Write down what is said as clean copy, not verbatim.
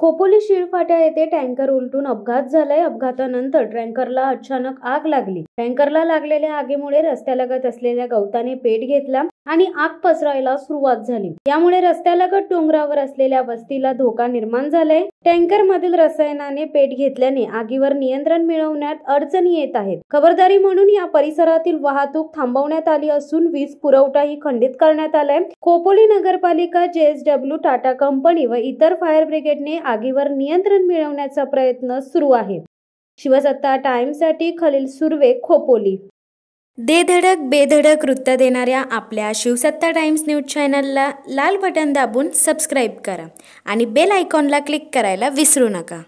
खोपोली शिळफाटा येथे टँकर उलटून अपघात झालाय। अपघातानंतर टँकरला अचानक आग लागली। टँकरला लागलेल्या आगीमुळे रस्त्यालगत असलेल्या गवताने पेट घेतला आणि आग पसरायला सुरुवात झाली। यामुळे रस्त्यालगत डोंगरावर असलेल्या वस्तीला धोका निर्माण झालाय। टँकर मधील रसायनाने पेट घेतल्याने आगीवर नियंत्रण मिळवण्यात अडचणी येत आहेत। खबरदारी म्हणून या परिसरातील वाहतूक थांबवण्यात आली असून वीज पुरवठाही खंडित करण्यात आलाय। खोपोली नगरपालिका, JSW, टाटा कंपनी व इतर फायर ब्रिगेडने आगीवर नियंत्रण मिळवण्याचा प्रयत्न सुरू आहे। शिवसत्ता टाइम्ससाठी खलील सुर्वे, खोपोली। दे धडक बेधडक वृत्त देणाऱ्या आपल्या शिवसत्ता टाइम्स न्यूज चॅनलला लाल बटन दाबून सबस्क्राईब करा आणि बेल आयकॉनला क्लिक करायला विसरू नका।